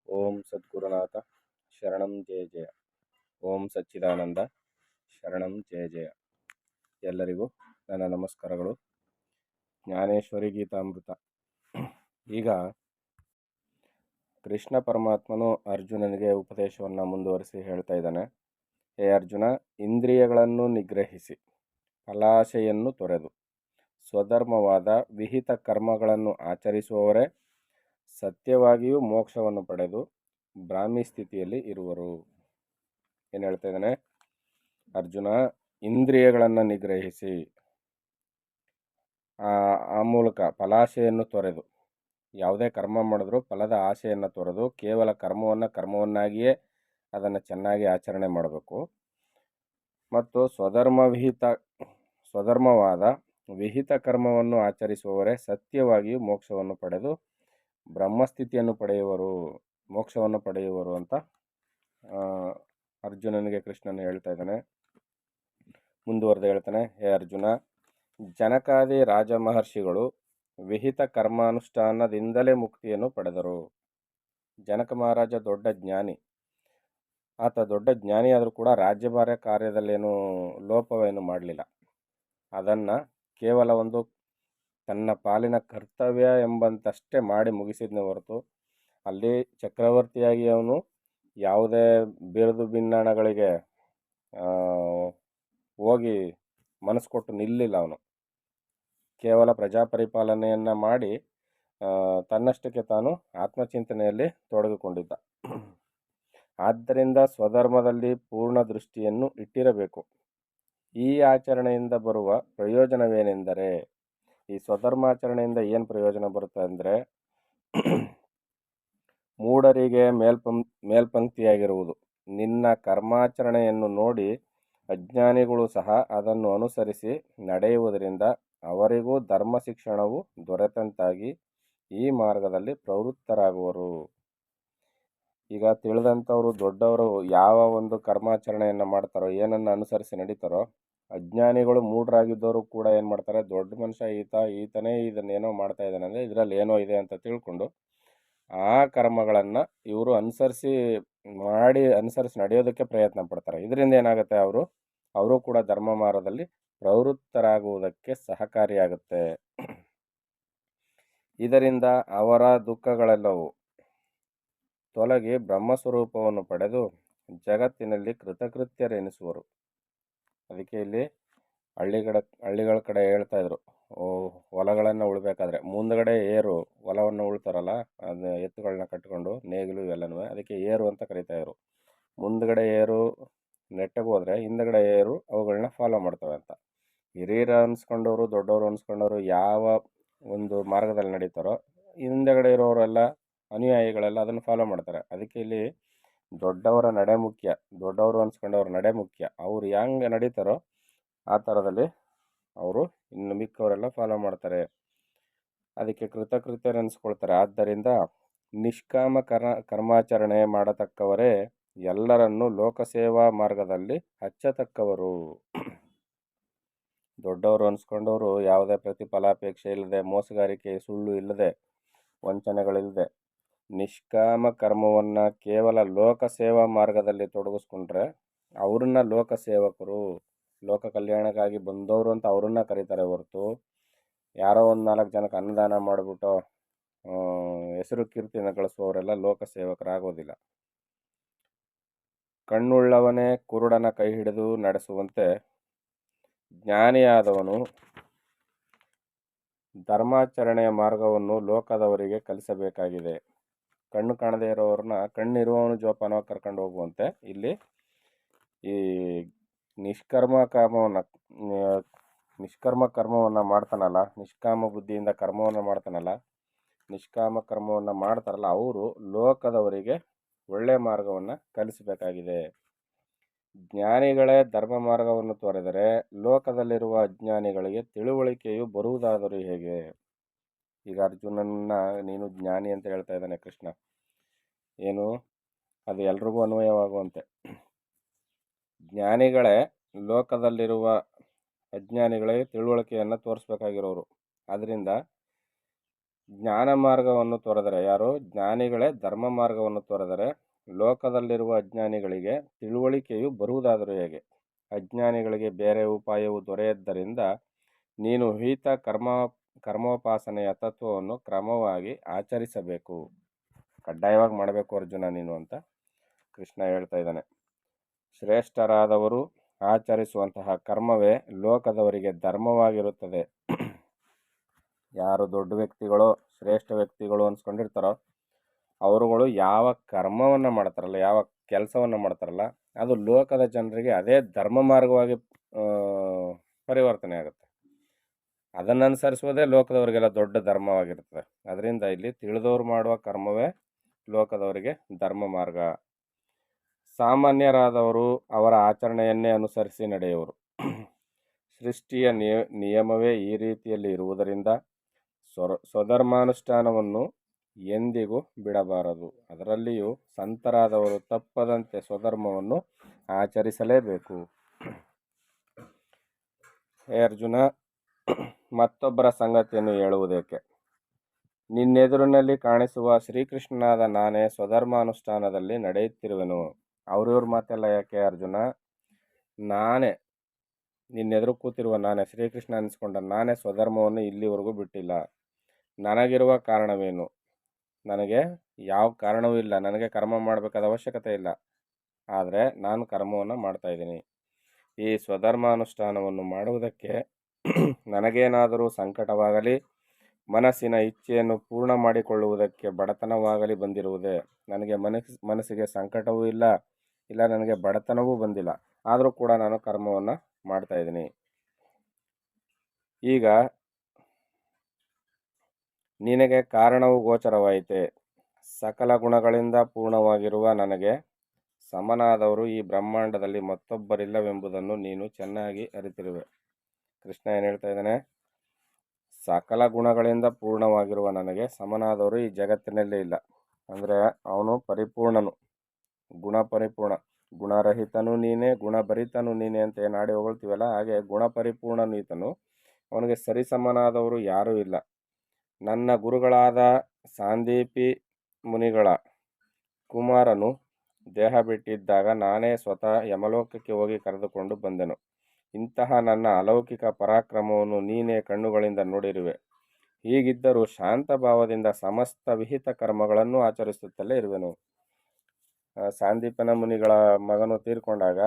ಓಂ ಸದ್ಗುರುನಾಥ ಶರಣಂ ಜಯ ಜಯ. ಓಂ ಸಚ್ಚಿದಾನಂದ ಶರಣಂ ಜಯ ಜಯ. ಎಲ್ಲರಿಗೂ ನನ್ನ ನಮಸ್ಕಾರಗಳು. ಜ್ಞಾನೇಶ್ವರಿ ಗೀತಾಮೃತ. ಈಗ ಕೃಷ್ಣ ಪರಮಾತ್ಮನು ಅರ್ಜುನನಿಗೆ ಉಪದೇಶವನ್ನು ಮುಂದುವರಿಸಿ ಹೇಳ್ತಾ ಇದ್ದಾನೆ. ಹೇ ಅರ್ಜುನ, ಇಂದ್ರಿಯಗಳನ್ನು ನಿಗ್ರಹಿಸಿ ಫಲಾಶೆಯನ್ನು ತೊರೆದು ಸ್ವಧರ್ಮವಾದ ವಿಹಿತ ಕರ್ಮಗಳನ್ನು ಆಚರಿಸುವವರೇ ಸತ್ಯವಾಗಿಯೂ ಮೋಕ್ಷವನ್ನು ಪಡೆದು ಬ್ರಾಹ್ಮಿ ಸ್ಥಿತಿಯಲ್ಲಿ ಇರುವರು. ಏನು ಹೇಳ್ತಾ ಇದ್ದಾನೆ? ಅರ್ಜುನ, ಇಂದ್ರಿಯಗಳನ್ನು ನಿಗ್ರಹಿಸಿ ಆ ಮೂಲಕ ಫಲಾಶೆಯನ್ನು ತೊರೆದು, ಯಾವುದೇ ಕರ್ಮ ಮಾಡಿದ್ರೂ ಫಲದ ಆಶೆಯನ್ನು ತೊರೆದು ಕೇವಲ ಕರ್ಮವನ್ನಾಗಿಯೇ ಅದನ್ನು ಚೆನ್ನಾಗಿ ಆಚರಣೆ ಮಾಡಬೇಕು. ಮತ್ತು ಸ್ವಧರ್ಮವಾದ ವಿಹಿತ ಕರ್ಮವನ್ನು ಆಚರಿಸುವವರೇ ಸತ್ಯವಾಗಿಯೂ ಮೋಕ್ಷವನ್ನು ಪಡೆದು ಬ್ರಹ್ಮಸ್ಥಿತಿಯನ್ನು ಪಡೆಯುವರು, ಮೋಕ್ಷವನ್ನು ಪಡೆಯುವರು ಅಂತ ಅರ್ಜುನನಿಗೆ ಕೃಷ್ಣನು ಹೇಳ್ತಾ ಇದ್ದಾನೆ. ಮುಂದುವರೆದು ಹೇಳ್ತಾನೆ, ಹೇ ಅರ್ಜುನ, ಜನಕಾದಿ ರಾಜಮಹರ್ಷಿಗಳು ವಿಹಿತ ಕರ್ಮಾನುಷ್ಠಾನದಿಂದಲೇ ಮುಕ್ತಿಯನ್ನು ಪಡೆದರು. ಜನಕ ಮಹಾರಾಜ ದೊಡ್ಡ ಜ್ಞಾನಿ. ಆತ ದೊಡ್ಡ ಜ್ಞಾನಿ ಆದರೂ ಕೂಡ ರಾಜ್ಯಭಾರ ಕಾರ್ಯದಲ್ಲೇನು ಲೋಪವೇನು ಮಾಡಲಿಲ್ಲ. ಅದನ್ನು ಕೇವಲ ಒಂದು ತನ್ನ ಪಾಲಿನ ಕರ್ತವ್ಯ ಎಂಬಂತಷ್ಟೇ ಮಾಡಿ ಮುಗಿಸಿದ್ನೇ ಹೊರತು ಅಲ್ಲಿ ಚಕ್ರವರ್ತಿಯಾಗಿ ಅವನು ಯಾವುದೇ ಬಿರುದು ಭಿನ್ನಾಣಗಳಿಗೆ ಹೋಗಿ ಮನಸ್ಸು ಕೊಟ್ಟು ನಿಲ್ಲಿಲ್ಲ. ಅವನು ಕೇವಲ ಪ್ರಜಾಪರಿಪಾಲನೆಯನ್ನು ಮಾಡಿ ತನ್ನಷ್ಟಕ್ಕೆ ತಾನು ಆತ್ಮಚಿಂತನೆಯಲ್ಲಿ ತೊಡಗಿಕೊಂಡಿದ್ದ. ಆದ್ದರಿಂದ ಸ್ವಧರ್ಮದಲ್ಲಿ ಪೂರ್ಣ ದೃಷ್ಟಿಯನ್ನು ಇಟ್ಟಿರಬೇಕು. ಈ ಆಚರಣೆಯಿಂದ ಬರುವ ಪ್ರಯೋಜನವೇನೆಂದರೆ, ಈ ಸ್ವಧರ್ಮಾಚರಣೆಯಿಂದ ಏನು ಪ್ರಯೋಜನ ಬರುತ್ತೆ ಅಂದರೆ, ಮೂಢರಿಗೆ ಮೇಲ್ಪಂಕ್ತಿಯಾಗಿರುವುದು. ನಿನ್ನ ಕರ್ಮಾಚರಣೆಯನ್ನು ನೋಡಿ ಅಜ್ಞಾನಿಗಳು ಸಹ ಅದನ್ನು ಅನುಸರಿಸಿ ನಡೆಯುವುದರಿಂದ ಅವರಿಗೂ ಧರ್ಮ ಶಿಕ್ಷಣವು ದೊರೆತಂತಾಗಿ ಈ ಮಾರ್ಗದಲ್ಲಿ ಪ್ರವೃತ್ತರಾಗುವರು. ಈಗ ತಿಳಿದಂಥವರು ದೊಡ್ಡವರು ಯಾವ ಒಂದು ಕರ್ಮಾಚರಣೆಯನ್ನು ಮಾಡ್ತಾರೋ, ಏನನ್ನು ಅನುಸರಿಸಿ ನಡೀತಾರೋ, ಅಜ್ಞಾನಿಗಳು ಮೂಢರಾಗಿದ್ದವರು ಕೂಡ ಏನು ಮಾಡ್ತಾರೆ, ದೊಡ್ಡ ಮನುಷ್ಯ ಈತನೇ ಇದನ್ನೇನೋ ಮಾಡ್ತಾ ಇದ್ದಾನೆ ಅಂದರೆ ಇದರಲ್ಲಿ ಏನೋ ಇದೆ ಅಂತ ತಿಳ್ಕೊಂಡು ಆ ಕರ್ಮಗಳನ್ನು ಇವರು ಅನುಸರಿಸಿ ನಡೆಯೋದಕ್ಕೆ ಪ್ರಯತ್ನ ಪಡ್ತಾರೆ. ಇದರಿಂದ ಏನಾಗುತ್ತೆ, ಅವರು ಕೂಡ ಧರ್ಮ ಮಾರ್ಗದಲ್ಲಿ ಪ್ರವೃತ್ತರಾಗುವುದಕ್ಕೆ ಸಹಕಾರಿಯಾಗುತ್ತೆ. ಇದರಿಂದ ಅವರ ದುಃಖಗಳೆಲ್ಲವೂ ತೊಲಗಿ ಬ್ರಹ್ಮಸ್ವರೂಪವನ್ನು ಪಡೆದು ಜಗತ್ತಿನಲ್ಲಿ ಕೃತಕೃತ್ಯರೆನಿಸುವರು. ಅದಕ್ಕೆ ಇಲ್ಲಿ ಹಳ್ಳಿಗಳ ಕಡೆ ಹೇಳ್ತಾ ಇದ್ರು, ಹೊಲಗಳನ್ನು ಉಳ್ಬೇಕಾದ್ರೆ ಮುಂದ್ಗಡೆ ಏರು, ಹೊಲವನ್ನು ಉಳ್ತಾರಲ್ಲ, ಅದು ಎತ್ತುಗಳನ್ನ ಕಟ್ಕೊಂಡು ನೇಗಿಲು ಇವೆಲ್ಲನೂ, ಅದಕ್ಕೆ ಏರು ಅಂತ ಕರೀತಾಯಿದ್ರು. ಮುಂದ್ಗಡೆ ಏರು ನೆಟ್ಟಗೆ ಹೋದರೆ ಹಿಂದ್ಗಡೆ ಏರು ಅವುಗಳನ್ನ ಫಾಲೋ ಮಾಡ್ತವೆ ಅಂತ. ಹಿರಿಯರು ಅನ್ಸ್ಕೊಂಡವರು, ದೊಡ್ಡವರು ಅನ್ಸ್ಕೊಂಡವರು ಯಾವ ಒಂದು ಮಾರ್ಗದಲ್ಲಿ ನಡೀತಾರೋ ಹಿಂದೆಗಡೆ ಇರೋರೆಲ್ಲ ಅನುಯಾಯಿಗಳೆಲ್ಲ ಅದನ್ನು ಫಾಲೋ ಮಾಡ್ತಾರೆ. ಅದಕ್ಕೆ ಇಲ್ಲಿ ದೊಡ್ಡವರ ನಡೆ ಮುಖ್ಯ, ದೊಡ್ಡವರು ಅನ್ಸ್ಕೊಂಡವ್ರ ನಡೆ ಮುಖ್ಯ. ಅವ್ರು ಹೆಂಗೆ ನಡೀತಾರೋ ಆ ಥರದಲ್ಲಿ ಅವರು ಇನ್ನು ಮಿಕ್ಕವರೆಲ್ಲ ಫಾಲೋ ಮಾಡ್ತಾರೆ. ಅದಕ್ಕೆ ಕೃತಕೃತ್ಯರು ಅನಿಸ್ಕೊಳ್ತಾರೆ. ಆದ್ದರಿಂದ ನಿಷ್ಕಾಮ ಕರ್ಮಾಚರಣೆ ಮಾಡತಕ್ಕವರೇ ಎಲ್ಲರನ್ನೂ ಲೋಕಸೇವಾ ಮಾರ್ಗದಲ್ಲಿ ಹಚ್ಚತಕ್ಕವರು. ದೊಡ್ಡವರು ಅನ್ಸ್ಕೊಂಡವರು ಯಾವುದೇ ಪ್ರತಿಫಲಾಪೇಕ್ಷೆ ಇಲ್ಲದೆ, ಮೋಸಗಾರಿಕೆ, ಸುಳ್ಳು ಇಲ್ಲದೆ, ವಂಚನೆಗಳಿಲ್ಲದೆ ನಿಷ್ಕಾಮ ಕರ್ಮವನ್ನು ಕೇವಲ ಲೋಕಸೇವಾ ಮಾರ್ಗದಲ್ಲಿ ತೊಡಗಿಸ್ಕೊಂಡ್ರೆ ಅವ್ರನ್ನ ಲೋಕಸೇವಕರು, ಲೋಕ ಕಲ್ಯಾಣಕ್ಕಾಗಿ ಬಂದವರು ಅಂತ ಅವ್ರನ್ನ ಕರೀತಾರೆ ಹೊರತು ಯಾರೋ ಒಂದು 4 ಜನಕ್ಕೆ ಅನ್ನದಾನ ಮಾಡಿಬಿಟ್ಟು ಹೆಸರು ಕೀರ್ತಿನ ಗಳಿಸುವವರೆಲ್ಲ ಲೋಕಸೇವಕರಾಗೋದಿಲ್ಲ. ಕಣ್ಣುಳ್ಳವನೇ ಕುರುಡನ ಕೈ ಹಿಡಿದು ನಡೆಸುವಂತೆ ಜ್ಞಾನಿಯಾದವನು ಧರ್ಮಾಚರಣೆಯ ಮಾರ್ಗವನ್ನು ಲೋಕದವರಿಗೆ ಕಲಿಸಬೇಕಾಗಿದೆ. ಕಣ್ಣು ಕಾಣದೇ ಇರೋರನ್ನ ಕಣ್ಣಿರುವವನು ಜೋಪಾನವಾಗಿ ಕರ್ಕೊಂಡು ಹೋಗುವಂತೆ ಇಲ್ಲಿ ಈ ನಿಷ್ಕರ್ಮ ಕರ್ಮವನ್ನು ಮಾಡ್ತಾನಲ್ಲ, ನಿಷ್ಕಾಮ ಬುದ್ಧಿಯಿಂದ ಕರ್ಮವನ್ನು ಮಾಡ್ತಾನಲ್ಲ, ನಿಷ್ಕಾಮ ಕರ್ಮವನ್ನು ಮಾಡ್ತಾರಲ್ಲ, ಅವರು ಲೋಕದವರಿಗೆ ಒಳ್ಳೆಯ ಮಾರ್ಗವನ್ನು ಕಲಿಸಬೇಕಾಗಿದೆ. ಜ್ಞಾನಿಗಳೇ ಧರ್ಮ ಮಾರ್ಗವನ್ನು ತೊರೆದರೆ ಲೋಕದಲ್ಲಿರುವ ಅಜ್ಞಾನಿಗಳಿಗೆ ತಿಳುವಳಿಕೆಯು ಬರುವುದಾದರೂ ಹೇಗೆ? ಈಗ ಅರ್ಜುನನ್ನ ನೀನು ಜ್ಞಾನಿ ಅಂತ ಹೇಳ್ತಾ ಇದ್ದಾನೆ ಕೃಷ್ಣ. ಏನು, ಅದು ಎಲ್ರಿಗೂ ಅನ್ವಯವಾಗುವಂತೆ. ಜ್ಞಾನಿಗಳೇ ಲೋಕದಲ್ಲಿರುವ ಅಜ್ಞಾನಿಗಳಿಗೆ ತಿಳುವಳಿಕೆಯನ್ನು ತೋರಿಸ್ಬೇಕಾಗಿರೋರು. ಆದ್ದರಿಂದ ಜ್ಞಾನ ಮಾರ್ಗವನ್ನು ತೊರೆದರೆ, ಯಾರು ಜ್ಞಾನಿಗಳೇ ಧರ್ಮ ಮಾರ್ಗವನ್ನು ತೊರೆದರೆ ಲೋಕದಲ್ಲಿರುವ ಅಜ್ಞಾನಿಗಳಿಗೆ ತಿಳುವಳಿಕೆಯು ಬರುವುದಾದರೂ ಹೇಗೆ? ಅಜ್ಞಾನಿಗಳಿಗೆ ಬೇರೆ ಉಪಾಯವು ದೊರೆಯದ್ದರಿಂದ ನೀನು ಹಿತ ಕರ್ಮೋಪಾಸನೆಯ ತತ್ವವನ್ನು ಕ್ರಮವಾಗಿ ಆಚರಿಸಬೇಕು. ಕಡ್ಡಾಯವಾಗಿ ಮಾಡಬೇಕು ಅರ್ಜುನ ನೀನು ಅಂತ ಕೃಷ್ಣ ಹೇಳ್ತಾ ಇದ್ದಾನೆ. ಶ್ರೇಷ್ಠರಾದವರು ಆಚರಿಸುವಂತಹ ಕರ್ಮವೇ ಲೋಕದವರಿಗೆ ಧರ್ಮವಾಗಿರುತ್ತದೆ. ಯಾರು ದೊಡ್ಡ ವ್ಯಕ್ತಿಗಳು, ಶ್ರೇಷ್ಠ ವ್ಯಕ್ತಿಗಳು ಅನ್ಸ್ಕೊಂಡಿರ್ತಾರೋ ಅವರುಗಳು ಯಾವ ಕರ್ಮವನ್ನು ಮಾಡ್ತಾರಲ್ಲ, ಯಾವ ಕೆಲಸವನ್ನು ಮಾಡ್ತಾರಲ್ಲ, ಅದು ಲೋಕದ ಜನರಿಗೆ ಅದೇ ಧರ್ಮ ಮಾರ್ಗವಾಗಿ ಪರಿವರ್ತನೆ ಆಗುತ್ತೆ. ಅದನ್ನು ಅನುಸರಿಸುವುದೇ ಲೋಕದವರಿಗೆಲ್ಲ ದೊಡ್ಡ ಧರ್ಮವಾಗಿರ್ತದೆ. ಅದರಿಂದ ಇಲ್ಲಿ ತಿಳಿದವರು ಮಾಡುವ ಕರ್ಮವೇ ಲೋಕದವರಿಗೆ ಧರ್ಮ ಮಾರ್ಗ. ಸಾಮಾನ್ಯರಾದವರು ಅವರ ಆಚರಣೆಯನ್ನೇ ಅನುಸರಿಸಿ ನಡೆಯುವರು. ಸೃಷ್ಟಿಯ ನಿಯಮವೇ ಈ ರೀತಿಯಲ್ಲಿ ಇರುವುದರಿಂದ ಸ್ವಧರ್ಮಾನುಷ್ಠಾನವನ್ನು ಎಂದಿಗೂ ಬಿಡಬಾರದು. ಅದರಲ್ಲಿಯೂ ಸಂತರಾದವರು ತಪ್ಪದಂತೆ ಸ್ವಧರ್ಮವನ್ನು ಆಚರಿಸಲೇಬೇಕು. ಹೇ ಅರ್ಜುನ, ಮತ್ತೊಬ್ಬರ ಸಂಗತಿಯನ್ನು ಹೇಳುವುದೇಕೆ? ನಿನ್ನೆದುರಿನಲ್ಲಿ ಕಾಣಿಸುವ ಶ್ರೀಕೃಷ್ಣನಾದ ನಾನೇ ಸ್ವಧರ್ಮಾನುಷ್ಠಾನದಲ್ಲಿ ನಡೆಯುತ್ತಿರುವೆನು. ಅವ್ರಿವ್ರ ಮಾತೆಲ್ಲ ಯಾಕೆ ಅರ್ಜುನ? ನಾನೇ ನಿನ್ನೆದುರು ಕೂತಿರುವ ನಾನೇ, ಶ್ರೀಕೃಷ್ಣ ಅನಿಸ್ಕೊಂಡ ನಾನೇ ಸ್ವಧರ್ಮವನ್ನು ಇಲ್ಲಿವರೆಗೂ ಬಿಟ್ಟಿಲ್ಲ. ನನಗಿರುವ ಕಾರಣವೇನು? ನನಗೆ ಯಾವ ಕಾರಣವೂ ಇಲ್ಲ. ನನಗೆ ಕರ್ಮ ಮಾಡಬೇಕಾದ ಅವಶ್ಯಕತೆ ಇಲ್ಲ. ಆದರೆ ನಾನು ಕರ್ಮವನ್ನು ಮಾಡ್ತಾಯಿದ್ದೀನಿ. ಈ ಸ್ವಧರ್ಮಾನುಷ್ಠಾನವನ್ನು ಮಾಡುವುದಕ್ಕೆ ನನಗೇನಾದರೂ ಸಂಕಟವಾಗಲಿ, ಮನಸ್ಸಿನ ಇಚ್ಛೆಯನ್ನು ಪೂರ್ಣ ಮಾಡಿಕೊಳ್ಳುವುದಕ್ಕೆ ಬಡತನವಾಗಲಿ ಬಂದಿರುವುದೇ? ನನಗೆ ಮನಸ್ಸಿಗೆ ಸಂಕಟವೂ ಇಲ್ಲ, ನನಗೆ ಬಡತನವೂ ಬಂದಿಲ್ಲ. ಆದರೂ ಕೂಡ ನಾನು ಕರ್ಮವನ್ನು ಮಾಡ್ತಾಯಿದ್ದೀನಿ. ಈಗ ನಿನಗೆ ಕಾರಣವು ಗೋಚರವಾಯಿತೆ. ಸಕಲ ಗುಣಗಳಿಂದ ಪೂರ್ಣವಾಗಿರುವ ನನಗೆ ಸಮನಾದವರು ಈ ಬ್ರಹ್ಮಾಂಡದಲ್ಲಿ ಮತ್ತೊಬ್ಬರಿಲ್ಲವೆಂಬುದನ್ನು ನೀನು ಚೆನ್ನಾಗಿ ಅರಿತಿರುವೆ. ಕೃಷ್ಣ ಏನು ಹೇಳ್ತಾ ಇದ್ದಾನೆ? ಸಕಲ ಗುಣಗಳಿಂದ ಪೂರ್ಣವಾಗಿರುವ ನನಗೆ ಸಮನಾದವರು ಈ ಜಗತ್ತಿನಲ್ಲೇ ಇಲ್ಲ. ಅಂದರೆ ಅವನು ಪರಿಪೂರ್ಣನು, ಗುಣ ಪರಿಪೂರ್ಣ. ಗುಣರಹಿತನು ನೀನೇ, ಗುಣಭರಿತನು ನೀನೇ ಅಂತ ಏನು ಆಡಿ ಹೊಗಳ್ತೀವಲ್ಲ, ಹಾಗೆ ಗುಣಪರಿಪೂರ್ಣನು ಈತನು. ಅವನಿಗೆ ಸರಿಸಮನಾದವರು ಯಾರೂ ಇಲ್ಲ. ನನ್ನ ಗುರುಗಳಾದ ಸಾಂದೀಪಿ ಮುನಿಗಳ ಕುಮಾರನು ದೇಹ ಬಿಟ್ಟಿದ್ದಾಗ ನಾನೇ ಸ್ವತಃ ಯಮಲೋಕಕ್ಕೆ ಹೋಗಿ ಕರೆದುಕೊಂಡು ಬಂದೆನು. ಇಂತಹ ನನ್ನ ಅಲೌಕಿಕ ಪರಾಕ್ರಮವನ್ನು ನೀನೇ ಕಣ್ಣುಗಳಿಂದ ನೋಡಿರುವೆ. ಹೀಗಿದ್ದರೂ ಶಾಂತ ಭಾವದಿಂದ ಸಮಸ್ತ ವಿಹಿತ ಕರ್ಮಗಳನ್ನು ಆಚರಿಸುತ್ತಲೇ ಇರುವೆನು. ಸಾಂದೀಪನ ಮುನಿಗಳ ಮಗನು ತೀರ್ಕೊಂಡಾಗ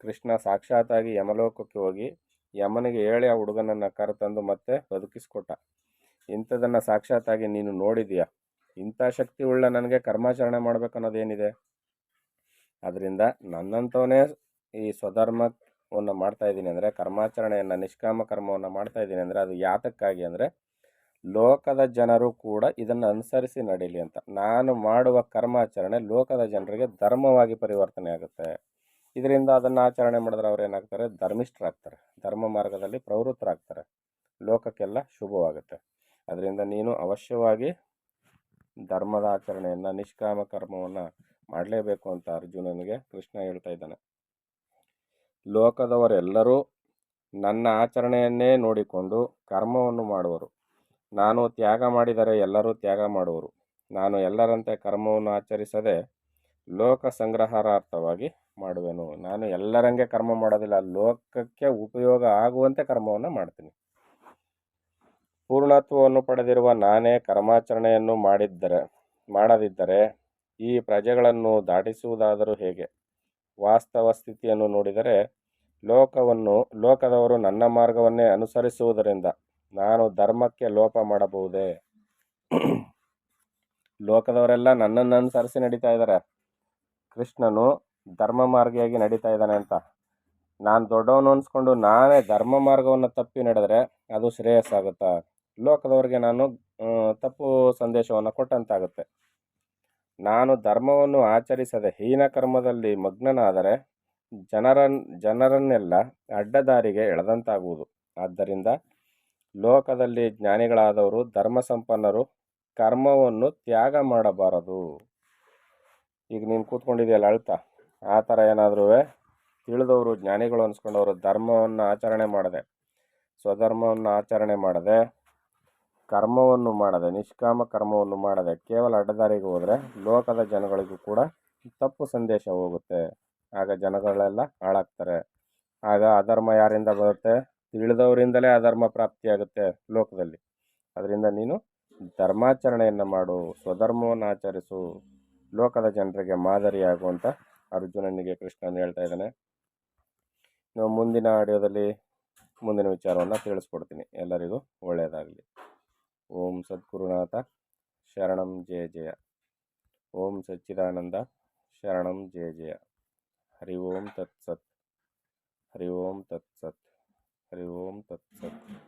ಕೃಷ್ಣ ಸಾಕ್ಷಾತ್ತಾಗಿ ಯಮಲೋಕಕ್ಕೆ ಹೋಗಿ ಯಮನಿಗೆ ಹೇಳಿ ಆ ಹುಡುಗನನ್ನು ಕರೆತಂದು ಮತ್ತೆ ಬದುಕಿಸ್ಕೊಟ್ಟ. ಇಂಥದನ್ನು ಸಾಕ್ಷಾತ್ತಾಗಿ ನೀನು ನೋಡಿದೀಯಾ? ಇಂಥ ಶಕ್ತಿ ಉಳ್ಳ ನನಗೆ ಕರ್ಮಾಚರಣೆ ಮಾಡ್ಬೇಕನ್ನೋದೇನಿದೆ? ಅದರಿಂದ ನನ್ನಂಥವನೇ ಈ ಸ್ವಧರ್ಮವನ್ನು ಮಾಡ್ತಾ ಇದ್ದೀನಿ ಅಂದರೆ, ಕರ್ಮಾಚರಣೆಯನ್ನು, ನಿಷ್ಕಾಮ ಕರ್ಮವನ್ನು ಮಾಡ್ತಾ ಇದ್ದೀನಿ ಅಂದರೆ ಅದು ಯಾತಕ್ಕಾಗಿ ಅಂದರೆ ಲೋಕದ ಜನರು ಕೂಡ ಇದನ್ನು ಅನುಸರಿಸಿ ನಡೀಲಿ ಅಂತ. ನಾನು ಮಾಡುವ ಕರ್ಮಾಚರಣೆ ಲೋಕದ ಜನರಿಗೆ ಧರ್ಮವಾಗಿ ಪರಿವರ್ತನೆ ಆಗುತ್ತೆ. ಇದರಿಂದ ಅದನ್ನು ಆಚರಣೆ ಮಾಡಿದ್ರೆ ಅವ್ರು ಏನಾಗ್ತಾರೆ? ಧರ್ಮಿಷ್ಠರಾಗ್ತಾರೆ, ಧರ್ಮ ಮಾರ್ಗದಲ್ಲಿ ಪ್ರವೃತ್ತರಾಗ್ತಾರೆ, ಲೋಕಕ್ಕೆಲ್ಲ ಶುಭವಾಗುತ್ತೆ. ಅದರಿಂದ ನೀನು ಅವಶ್ಯವಾಗಿ ಧರ್ಮದ ಆಚರಣೆಯನ್ನು, ನಿಷ್ಕಾಮ ಕರ್ಮವನ್ನು ಮಾಡಲೇಬೇಕು ಅಂತ ಅರ್ಜುನನಿಗೆ ಕೃಷ್ಣ ಹೇಳ್ತಾ ಇದ್ದಾನೆ. ಲೋಕದವರೆಲ್ಲರೂ ನನ್ನ ಆಚರಣೆಯನ್ನೇ ನೋಡಿಕೊಂಡು ಕರ್ಮವನ್ನು ಮಾಡುವರು. ನಾನು ತ್ಯಾಗ ಮಾಡಿದರೆ ಎಲ್ಲರೂ ತ್ಯಾಗ ಮಾಡುವರು. ನಾನು ಎಲ್ಲರಂತೆ ಕರ್ಮವನ್ನು ಆಚರಿಸದೆ ಲೋಕ ಸಂಗ್ರಹಾರ್ಥವಾಗಿ ಮಾಡುವೆನು. ನಾನು ಎಲ್ಲರಂಗೆ ಕರ್ಮ ಮಾಡೋದಿಲ್ಲ, ಲೋಕಕ್ಕೆ ಉಪಯೋಗ ಆಗುವಂತೆ ಕರ್ಮವನ್ನು ಮಾಡ್ತೀನಿ. ಪೂರ್ಣತ್ವವನ್ನು ಪಡೆದಿರುವ ನಾನೇ ಕರ್ಮಾಚರಣೆಯನ್ನು ಮಾಡದಿದ್ದರೆ ಈ ಪ್ರಜೆಗಳನ್ನು ದಾಟಿಸುವುದಾದರೂ ಹೇಗೆ? ವಾಸ್ತವ ಸ್ಥಿತಿಯನ್ನು ನೋಡಿದರೆ ಲೋಕದವರು ನನ್ನ ಮಾರ್ಗವನ್ನೇ ಅನುಸರಿಸುವುದರಿಂದ ನಾನು ಧರ್ಮಕ್ಕೆ ಲೋಪ ಮಾಡಬಹುದೇ? ಲೋಕದವರೆಲ್ಲ ನನ್ನನ್ನು ಅನುಸರಿಸಿ ನಡೀತಾ ಇದ್ದಾರೆ, ಕೃಷ್ಣನು ಧರ್ಮ ಮಾರ್ಗಿಯಾಗಿ ನಡೀತಾ ಇದ್ದಾನೆ ಅಂತ. ನಾನು ದೊಡ್ಡವನು ಅನ್ಸ್ಕೊಂಡು ನಾನೇ ಧರ್ಮ ಮಾರ್ಗವನ್ನು ತಪ್ಪಿ ನಡೆದರೆ ಅದು ಶ್ರೇಯಸ್ಸಾಗುತ್ತಾ? ಲೋಕದವರಿಗೆ ನಾನು ತಪ್ಪು ಸಂದೇಶವನ್ನು ಕೊಟ್ಟಂತಾಗುತ್ತೆ. ನಾನು ಧರ್ಮವನ್ನು ಆಚರಿಸದೆ ಹೀನ ಕರ್ಮದಲ್ಲಿ ಮಗ್ನನಾದರೆ ಜನರನ್ನೆಲ್ಲ ಅಡ್ಡದಾರಿಗೆ ಎಳೆದಂತಾಗುವುದು. ಆದ್ದರಿಂದ ಲೋಕದಲ್ಲಿ ಜ್ಞಾನಿಗಳಾದವರು, ಧರ್ಮ ಸಂಪನ್ನರು ಕರ್ಮವನ್ನು ತ್ಯಾಗ ಮಾಡಬಾರದು. ಈಗ ನೀನು ಕೂತ್ಕೊಂಡಿದೆಯಲ್ಲ ಅಳ್ತಾ, ಆ ಥರ ಏನಾದರೂ ತಿಳಿದವರು, ಜ್ಞಾನಿಗಳು ಅನ್ಸ್ಕೊಂಡವರು ಧರ್ಮವನ್ನು ಆಚರಣೆ ಮಾಡದೆ, ಸ್ವಧರ್ಮವನ್ನು ಆಚರಣೆ ಮಾಡದೆ ಕರ್ಮವನ್ನು ಮಾಡದೆ, ನಿಷ್ಕಾಮ ಕರ್ಮವನ್ನು ಮಾಡದೆ ಕೇವಲ ಅಡ್ಡದಾರಿಗೆ ಹೋದರೆ ಲೋಕದ ಜನಗಳಿಗೂ ಕೂಡ ತಪ್ಪು ಸಂದೇಶ ಹೋಗುತ್ತೆ. ಆಗ ಜನಗಳೆಲ್ಲ ಹಾಳಾಗ್ತಾರೆ. ಆಗ ಅಧರ್ಮ ಯಾರಿಂದ ಬರುತ್ತೆ? ತಿಳಿದವರಿಂದಲೇ ಅಧರ್ಮ ಪ್ರಾಪ್ತಿಯಾಗುತ್ತೆ ಲೋಕದಲ್ಲಿ. ಅದರಿಂದ ನೀನು ಧರ್ಮಾಚರಣೆಯನ್ನು ಮಾಡು, ಸ್ವಧರ್ಮವನ್ನು ಆಚರಿಸು, ಲೋಕದ ಜನರಿಗೆ ಮಾದರಿಯಾಗು ಅಂತ ಅರ್ಜುನನಿಗೆ ಕೃಷ್ಣನ್ ಹೇಳ್ತಾ ಇದ್ದಾನೆ. ನಾವು ಮುಂದಿನ ಆಡಿಯೋದಲ್ಲಿ ಮುಂದಿನ ವಿಚಾರವನ್ನು ತಿಳಿಸ್ಕೊಡ್ತೀನಿ. ಎಲ್ಲರಿಗೂ ಒಳ್ಳೆಯದಾಗಲಿ. ಓಂ ಸದ್ಗುರುನಾಥ ಶರಣಂ ಜಯ ಜಯ. ಓಂ ಸಚ್ಚಿದಾನಂದ ಶರಣಂ ಜಯ ಜಯ. ಹರಿ ಓಂ ತತ್ಸತ್. ಹರಿ ಓಂ ತತ್ಸತ್. ಹರಿ ಓಂ ತತ್ಸತ್.